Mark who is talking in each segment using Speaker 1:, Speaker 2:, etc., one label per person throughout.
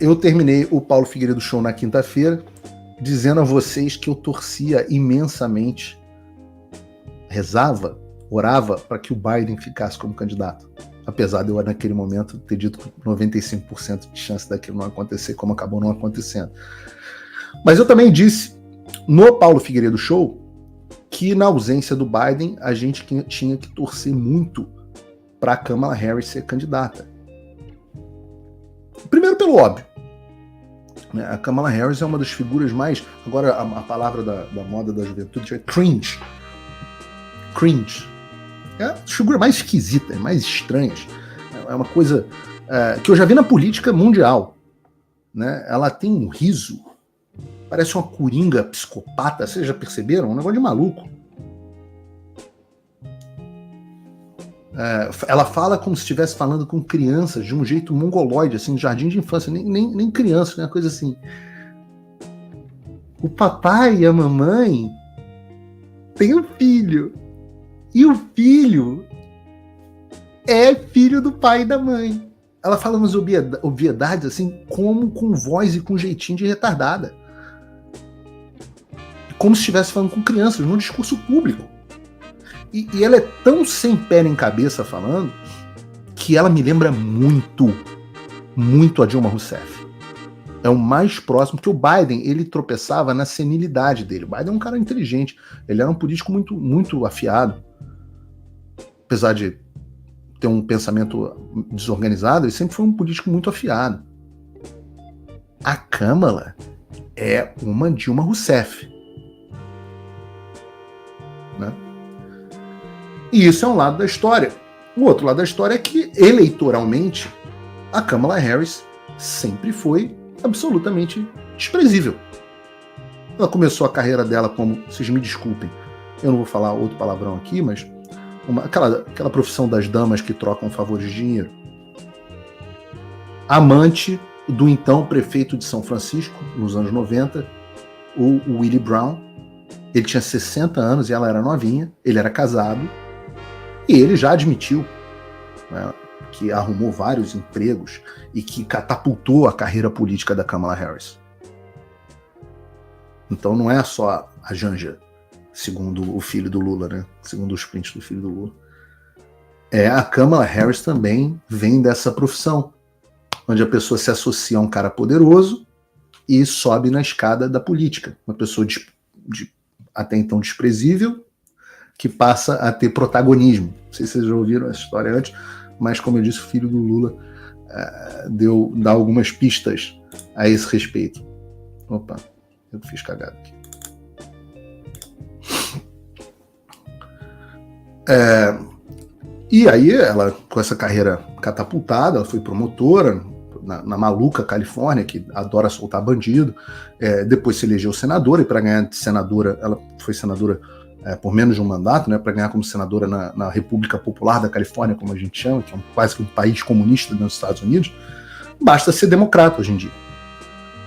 Speaker 1: Eu terminei o Paulo Figueiredo Show na quinta-feira, dizendo a vocês que eu torcia imensamente, rezava, orava para que o Biden ficasse como candidato. Apesar de eu, naquele momento, ter dito que 95% de chance daquilo não acontecer, como acabou não acontecendo. Mas eu também disse, no Paulo Figueiredo Show, que na ausência do Biden, a gente tinha que torcer muito para a Kamala Harris ser candidata. Primeiro pelo óbvio. A Kamala Harris é uma das figuras mais... Agora a palavra da moda da juventude é cringe. Cringe. É a figura mais esquisita, mais estranha. É uma coisa que eu já vi na política mundial. Né? Ela tem um riso, parece uma coringa psicopata, vocês já perceberam? Um negócio de maluco. Ela fala como se estivesse falando com crianças, de um jeito mongoloide, assim, de jardim de infância, nem criança, né? Uma coisa assim. O papai e a mamãe têm um filho. E o filho é filho do pai e da mãe. Ela fala umas obviedades, assim, como com voz e com jeitinho de retardada. Como se estivesse falando com crianças, num discurso público. E ela é tão sem pé nem cabeça falando, que ela me lembra muito a Dilma Rousseff. É o mais próximo, porque o Biden, ele tropeçava na senilidade dele. O Biden é um cara inteligente, ele era um político muito, muito afiado. Apesar de ter um pensamento desorganizado, ele sempre foi um político muito afiado. A Kamala é uma Dilma Rousseff. Né? E isso é um lado da história. O outro lado da história é que, eleitoralmente, a Kamala Harris sempre foi absolutamente desprezível. Ela começou a carreira dela como, vocês me desculpem, eu não vou falar outro palavrão aqui, mas aquela profissão das damas que trocam favores de dinheiro. Amante do então prefeito de São Francisco, nos anos 90, o Willie Brown. Ele tinha 60 anos e ela era novinha, ele era casado, e ele já admitiu, né, que arrumou vários empregos e que catapultou a carreira política da Kamala Harris. Então não é só a Janja, segundo o filho do Lula, né? Segundo os prints do filho do Lula. A Kamala Harris também vem dessa profissão, onde a pessoa se associa a um cara poderoso e sobe na escada da política. Uma pessoa até então desprezível, que passa a ter protagonismo. Não sei se vocês já ouviram essa história antes, mas como eu disse, o filho do Lula dá algumas pistas a esse respeito. Opa, eu fiz cagada aqui. E aí ela, com essa carreira catapultada, ela foi promotora na maluca Califórnia, que adora soltar bandido, depois se elegeu senadora, e para ganhar de senadora, ela foi senadora por menos de um mandato, né, para ganhar como senadora na República Popular da Califórnia, como a gente chama, que é quase que um país comunista nos Estados Unidos, basta ser democrata hoje em dia.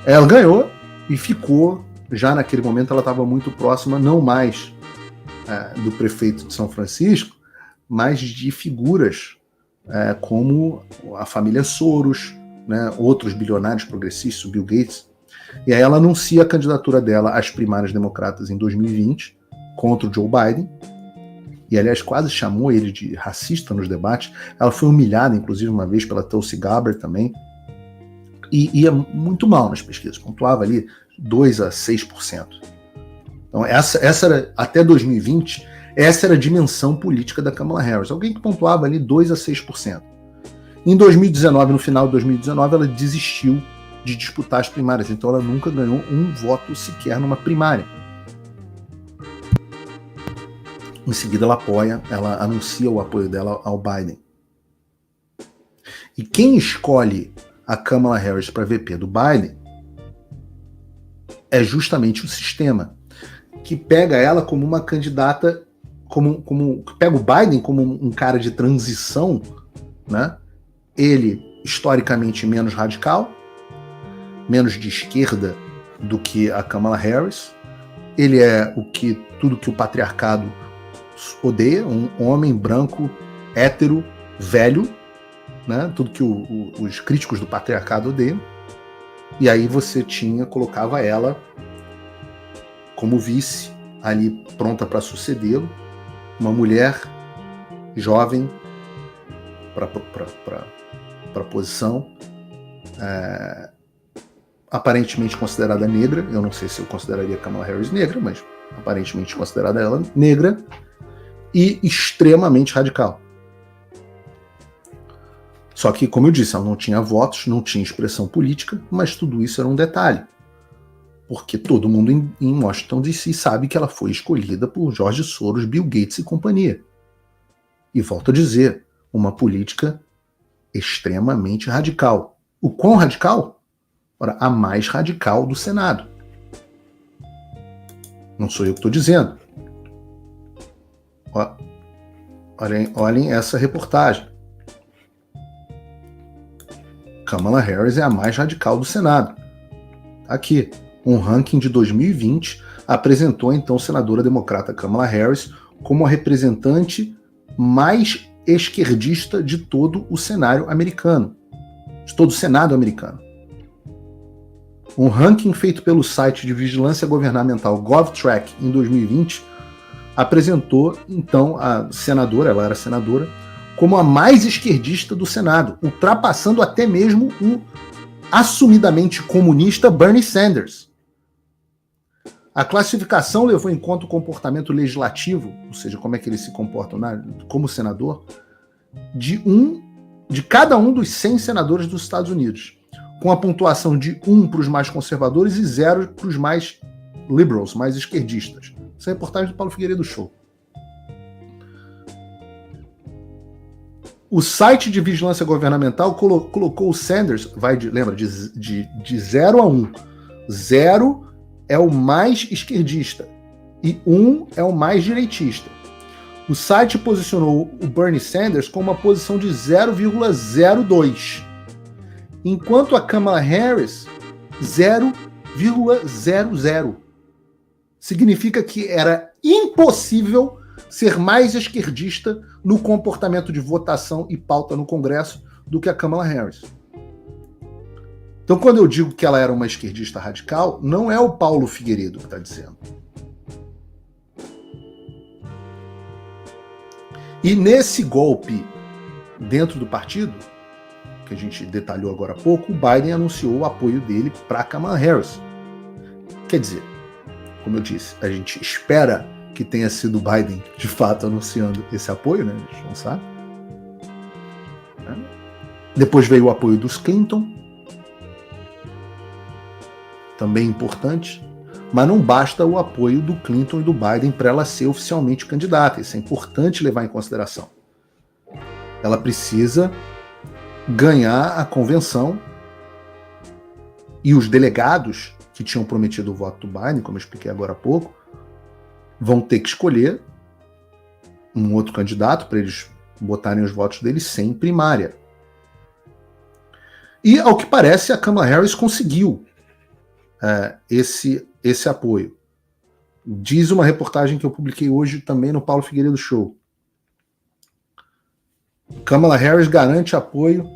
Speaker 1: Ela ganhou e ficou, já naquele momento ela estava muito próxima, não mais do prefeito de São Francisco, mas de figuras como a família Soros, né, outros bilionários progressistas, o Bill Gates. E aí ela anuncia a candidatura dela às primárias democratas em 2020, contra o Joe Biden, e aliás quase chamou ele de racista nos debates. Ela foi humilhada, inclusive, uma vez pela Tulsi Gabbard também, e ia muito mal nas pesquisas, pontuava ali 2 a 6%. Então essa era, até 2020, essa era a dimensão política da Kamala Harris, alguém que pontuava ali 2 a 6%. Em 2019, no final de 2019, ela desistiu de disputar as primárias, então ela nunca ganhou um voto sequer numa primária. Em seguida ela anuncia o apoio dela ao Biden. E quem escolhe a Kamala Harris para VP do Biden é justamente o sistema, que pega ela como uma candidata, pega o Biden como um cara de transição, né? Ele, historicamente, menos radical, menos de esquerda do que a Kamala Harris. Ele é tudo que o patriarcado odeia, um homem branco, hétero, velho, né? Tudo que os críticos do patriarcado odeiam. E aí você colocava ela como vice, ali pronta para sucedê-lo, uma mulher jovem para a posição, aparentemente considerada negra. Eu não sei se eu consideraria Kamala Harris negra, mas aparentemente considerada ela negra, e extremamente radical. Só que, como eu disse, ela não tinha votos, não tinha expressão política, mas tudo isso era um detalhe. Porque todo mundo em Washington DC sabe que ela foi escolhida por George Soros, Bill Gates e companhia. E volto a dizer, uma política extremamente radical. O quão radical? Ora, a mais radical do Senado. Não sou eu que estou dizendo. Olhem essa reportagem. Kamala Harris é a mais radical do Senado. Aqui, um ranking de 2020 apresentou então a senadora democrata Kamala Harris como a representante mais esquerdista de todo o cenário americano, de todo o Senado americano. Um ranking feito pelo site de vigilância governamental GovTrack em 2020 apresentou então a senadora, ela era senadora, como a mais esquerdista do Senado, ultrapassando até mesmo o assumidamente comunista Bernie Sanders. A classificação levou em conta o comportamento legislativo, ou seja, como é que ele se comporta como senador, de cada um dos 100 senadores dos Estados Unidos, com a pontuação de 1 para os mais conservadores e 0 para os mais liberals, mais esquerdistas. Essa é a reportagem do Paulo Figueiredo Show. O site de vigilância governamental colocou o Sanders, lembra, de 0 a 1. 0 é o mais esquerdista e 1 é o mais direitista. O site posicionou o Bernie Sanders com uma posição de 0,02, enquanto a Kamala Harris 0,00. Significa que era impossível ser mais esquerdista no comportamento de votação e pauta no Congresso do que a Kamala Harris. Então, quando eu digo que ela era uma esquerdista radical, não é o Paulo Figueiredo que está dizendo. E nesse golpe dentro do partido, que a gente detalhou agora há pouco, o Biden anunciou o apoio dele para Kamala Harris. Quer dizer, como eu disse, a gente espera que tenha sido o Biden, de fato, anunciando esse apoio, né? A gente não sabe. Depois veio o apoio dos Clinton, também importante, mas não basta o apoio do Clinton e do Biden para ela ser oficialmente candidata. Isso é importante levar em consideração. Ela precisa ganhar a convenção e os delegados que tinham prometido o voto do Biden, como eu expliquei agora há pouco, vão ter que escolher um outro candidato para eles botarem os votos deles sem primária. E, ao que parece, a Kamala Harris conseguiu esse apoio. Diz uma reportagem que eu publiquei hoje também no Paulo Figueiredo Show. Kamala Harris garante apoio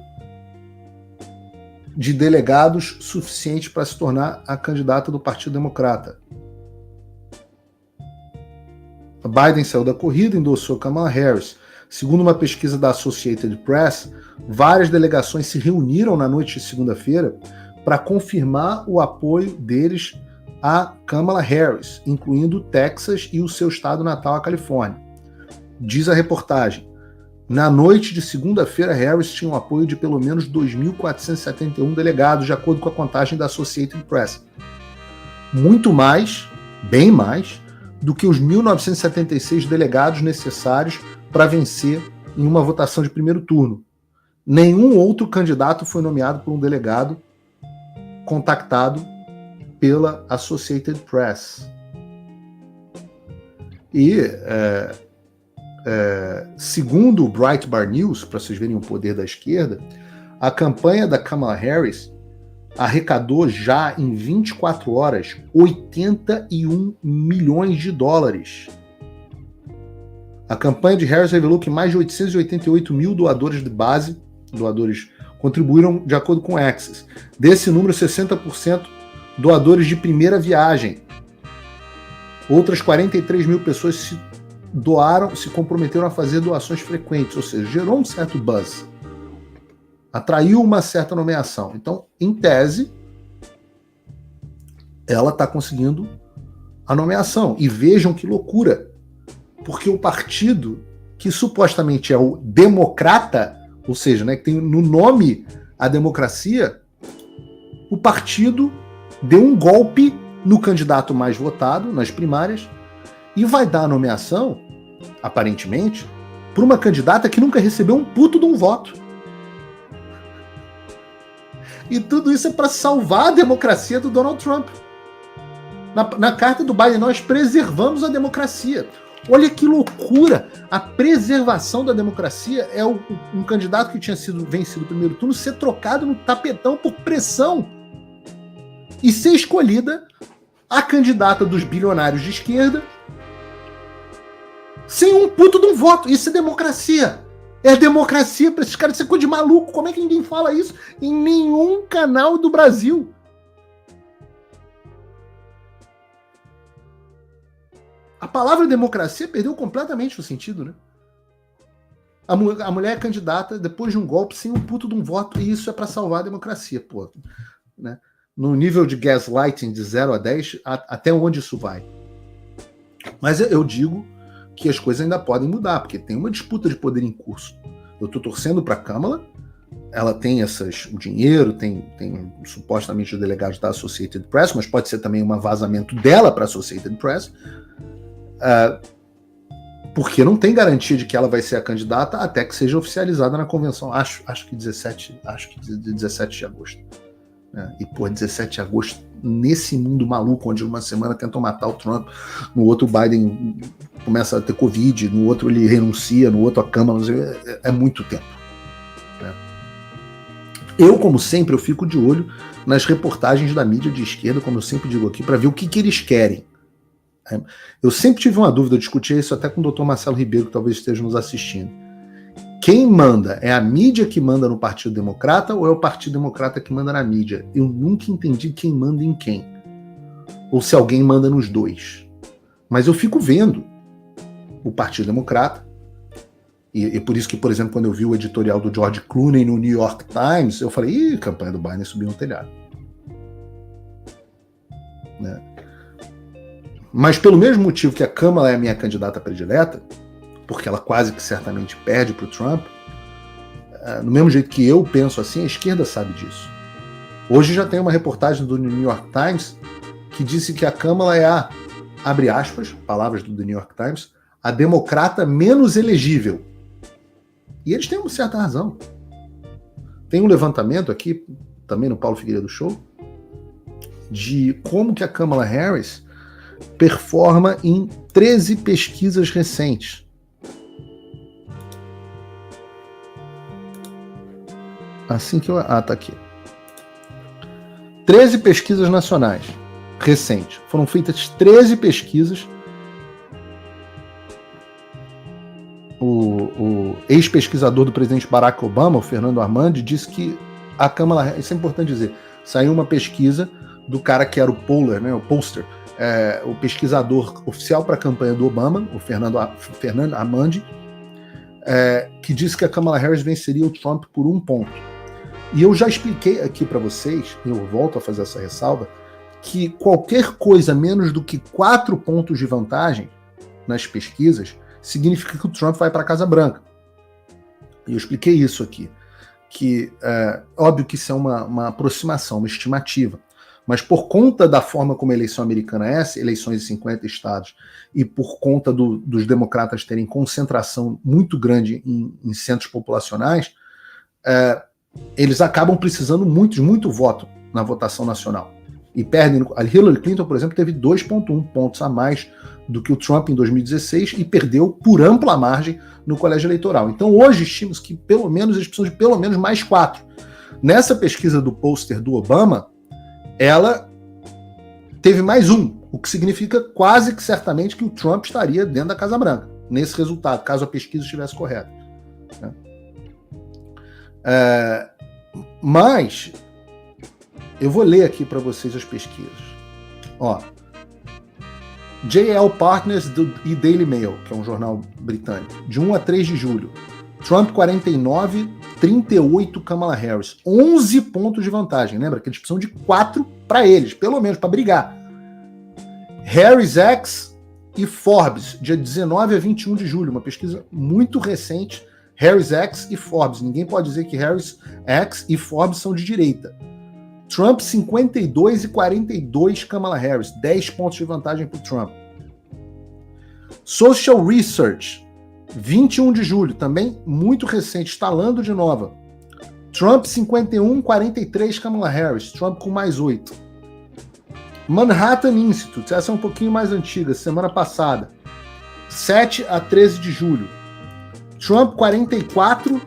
Speaker 1: de delegados suficiente para se tornar a candidata do Partido Democrata. Biden saiu da corrida e endossou Kamala Harris. Segundo uma pesquisa da Associated Press, várias delegações se reuniram na noite de segunda-feira para confirmar o apoio deles a Kamala Harris, incluindo o Texas e o seu estado natal, a Califórnia. Diz a reportagem, na noite de segunda-feira, Harris tinha um apoio de pelo menos 2.471 delegados, de acordo com a contagem da Associated Press. Muito mais, bem mais, do que os 1.976 delegados necessários para vencer em uma votação de primeiro turno. Nenhum outro candidato foi nomeado por um delegado contactado pela Associated Press. E, segundo o Breitbart News, para vocês verem o poder da esquerda, a campanha da Kamala Harris arrecadou já em 24 horas 81 milhões de dólares. A campanha de Harris revelou que mais de 888 mil doadores de base doadores contribuíram de acordo com o Access. Desse número, 60% doadores de primeira viagem. Outras 43 mil pessoas se comprometeram a fazer doações frequentes, ou seja, gerou um certo buzz. Atraiu uma certa nomeação. Então, em tese, ela está conseguindo a nomeação. E vejam que loucura, porque o partido que supostamente é o democrata, ou seja, né, que tem no nome a democracia, o partido deu um golpe no candidato mais votado nas primárias e vai dar a nomeação, aparentemente, para uma candidata que nunca recebeu um puto de um voto. E tudo isso é para salvar a democracia do Donald Trump. Na carta do Biden, nós preservamos a democracia. Olha que loucura! A preservação da democracia é um candidato que tinha sido vencido no primeiro turno ser trocado no tapetão por pressão e ser escolhida a candidata dos bilionários de esquerda sem um puto de um voto. Isso é democracia. É democracia para esses caras. Isso é coisa de maluco. Como é que ninguém fala isso em nenhum canal do Brasil? A palavra democracia perdeu completamente o sentido, né? A mulher é candidata depois de um golpe sem um puto de um voto, e isso é para salvar a democracia, pô. Né? No nível de gaslighting de 0 a 10, até onde isso vai? Mas eu digo que as coisas ainda podem mudar, porque tem uma disputa de poder em curso. Eu estou torcendo para a Kamala, ela tem o dinheiro, tem supostamente o delegado da Associated Press, mas pode ser também um vazamento dela para a Associated Press, porque não tem garantia de que ela vai ser a candidata até que seja oficializada na convenção. Acho que 17 de agosto. E, pô, 17 de agosto, nesse mundo maluco, onde uma semana tentam matar o Trump, no outro o Biden começa a ter Covid, no outro ele renuncia, no outro a Câmara, é muito tempo. Né? Eu, como sempre, eu fico de olho nas reportagens da mídia de esquerda, como eu sempre digo aqui, para ver o que eles querem. Eu sempre tive uma dúvida, eu discuti isso até com o Dr. Marcelo Ribeiro, que talvez esteja nos assistindo. Quem manda? É a mídia que manda no Partido Democrata ou é o Partido Democrata que manda na mídia? Eu nunca entendi quem manda em quem. Ou se alguém manda nos dois. Mas eu fico vendo o Partido Democrata, e por isso que, por exemplo, quando eu vi o editorial do George Clooney no New York Times, eu falei, campanha do Biden subiu no telhado. Né? Mas pelo mesmo motivo que a Kamala é a minha candidata predileta, porque ela quase que certamente perde para o Trump, no mesmo jeito que eu penso assim, a esquerda sabe disso. Hoje já tem uma reportagem do New York Times que disse que a Kamala é a, abre aspas, palavras do The New York Times, a democrata menos elegível. E eles têm uma certa razão. Tem um levantamento aqui, também no Paulo Figueiredo Show, de como que a Kamala Harris performa em 13 pesquisas recentes. Assim que eu... tá aqui. 13 pesquisas nacionais recentes. Foram feitas 13 pesquisas. O ex-pesquisador do presidente Barack Obama, o Fernando Armandi, disse que a Kamala... Isso é importante dizer. Saiu uma pesquisa do cara que era o poller, né, o pollster, o pesquisador oficial para a campanha do Obama, o Fernando Armandi, que disse que a Kamala Harris venceria o Trump por 1 ponto. E eu já expliquei aqui para vocês, e eu volto a fazer essa ressalva, que qualquer coisa menos do que 4 pontos de vantagem nas pesquisas significa que o Trump vai para a Casa Branca. E eu expliquei isso aqui, que óbvio que isso é uma aproximação, uma estimativa, mas por conta da forma como a eleição americana é, eleições em 50 estados, e por conta dos democratas terem concentração muito grande em centros populacionais, eles acabam precisando muito voto na votação nacional. E perdem. A Hillary Clinton, por exemplo, teve 2,1 pontos a mais do que o Trump em 2016 e perdeu por ampla margem no colégio eleitoral. Então hoje estimamos que pelo menos eles precisam de pelo menos mais 4. Nessa pesquisa do pollster do Obama, ela teve mais 1, o que significa quase que certamente que o Trump estaria dentro da Casa Branca, nesse resultado, caso a pesquisa estivesse correta. Mas eu vou ler aqui para vocês as pesquisas. Ó, JL Partners e Daily Mail, que é um jornal britânico, de 1 a 3 de julho. Trump 49, 38 Kamala Harris. 11 pontos de vantagem. Lembra que eles precisam de 4 para eles, pelo menos, para brigar. Harris X e Forbes, dia 19 a 21 de julho. Uma pesquisa muito recente. Harris X e Forbes. Ninguém pode dizer que Harris X e Forbes são de direita. Trump 52 e 42 Kamala Harris. 10 pontos de vantagem para o Trump. Social Research, 21 de julho, também muito recente, instalando de nova. Trump 51, 43 Kamala Harris, Trump com mais 8. Manhattan Institute, essa é um pouquinho mais antiga, semana passada, 7 a 13 de julho. Trump 44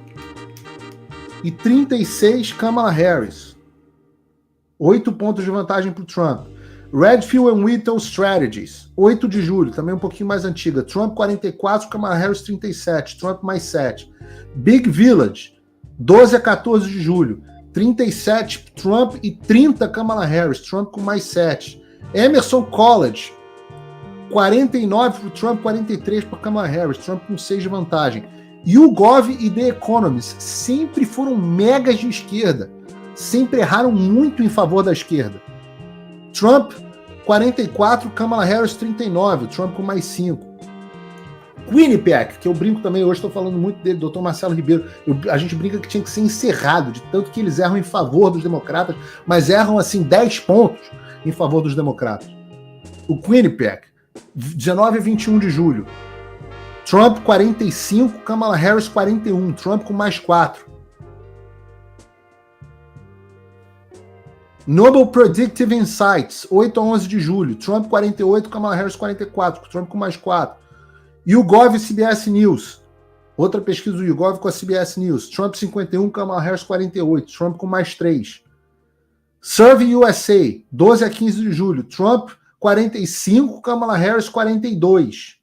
Speaker 1: e 36 Kamala Harris. 8 pontos de vantagem para o Trump. Redfield and Whittle Strategies, 8 de julho, também um pouquinho mais antiga. Trump 44, Kamala Harris 37, Trump mais 7. Big Village, 12 a 14 de julho, 37 Trump e 30 Kamala Harris, Trump com mais 7. Emerson College, 49 para o Trump, 43 para Kamala Harris, Trump com 6 de vantagem. YouGov e The Economist sempre foram megas de esquerda, sempre erraram muito em favor da esquerda. Trump, 44, Kamala Harris, 39, Trump com mais 5. Quinnipiac, que eu brinco também, hoje estou falando muito dele, Dr. Marcelo Ribeiro, a gente brinca que tinha que ser encerrado, de tanto que eles erram em favor dos democratas, mas erram assim 10 pontos em favor dos democratas. O Quinnipiac, 19 e 21 de julho. Trump, 45, Kamala Harris, 41, Trump com mais 4. Noble Predictive Insights, 8 a 11 de julho. Trump 48, Kamala Harris 44, Trump com mais 4. YouGov e CBS News. Outra pesquisa do YouGov com a CBS News. Trump 51, Kamala Harris 48, Trump com mais 3. Survey USA, 12 a 15 de julho. Trump 45, Kamala Harris 42.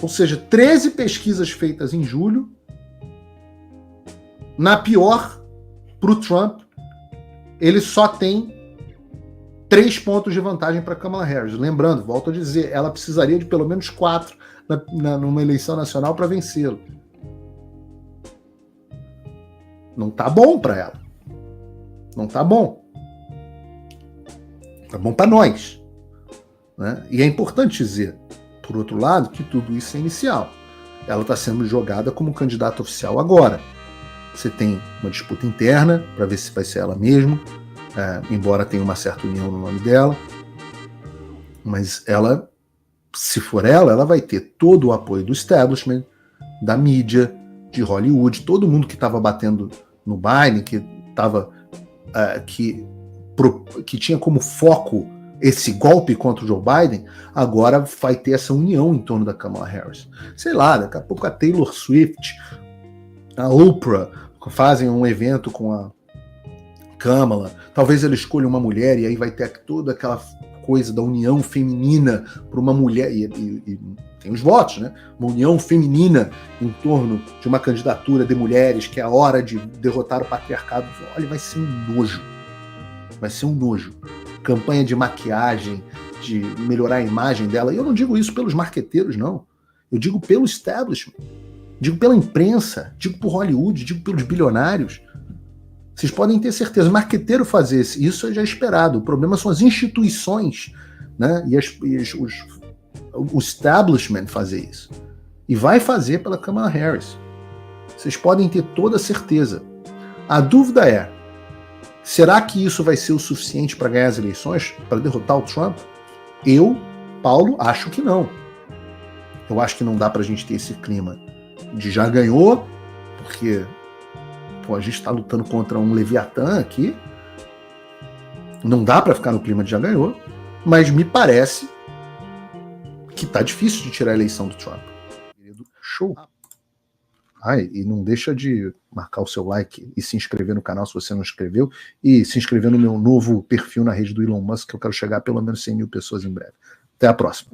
Speaker 1: Ou seja, 13 pesquisas feitas em julho. Na pior, para o Trump, ele só tem 3 pontos de vantagem para Kamala Harris. Lembrando, volto a dizer, ela precisaria de pelo menos 4 numa eleição nacional para vencê-lo. Não tá bom para ela. Não tá bom. Tá bom para nós. Né? E é importante dizer, por outro lado, que tudo isso é inicial. Ela está sendo jogada como candidata oficial agora. Você tem uma disputa interna para ver se vai ser ela mesma, embora tenha uma certa união no nome dela. Mas ela, se for ela vai ter todo o apoio do establishment, da mídia, de Hollywood, todo mundo que estava batendo no Biden, que tinha como foco esse golpe contra o Joe Biden, agora vai ter essa união em torno da Kamala Harris. Sei lá, daqui a pouco a Taylor Swift, a Oprah fazem um evento com a Kamala, talvez ela escolha uma mulher e aí vai ter toda aquela coisa da união feminina para uma mulher, e tem os votos, né? Uma união feminina em torno de uma candidatura de mulheres, que é a hora de derrotar o patriarcado. Olha, vai ser um nojo. Vai ser um nojo. Campanha de maquiagem, de melhorar a imagem dela. E eu não digo isso pelos marqueteiros, não. Eu digo pelo establishment. Digo pela imprensa, digo por Hollywood, digo pelos bilionários. Vocês podem ter certeza, o marqueteiro fazer isso é já esperado. O problema são as instituições, né? E o establishment fazer isso. E vai fazer pela Kamala Harris. Vocês podem ter toda a certeza. A dúvida é, será que isso vai ser o suficiente para ganhar as eleições, para derrotar o Trump? Eu, Paulo, acho que não. Eu acho que não dá para a gente ter esse clima de já ganhou, porque a gente está lutando contra um Leviatã aqui. Não dá para ficar no clima de já ganhou, mas me parece que tá difícil de tirar a eleição do Trump. Show! E não deixa de marcar o seu like e se inscrever no canal se você não inscreveu, e se inscrever no meu novo perfil na rede do Elon Musk, que eu quero chegar a pelo menos 100 mil pessoas em breve. Até a próxima.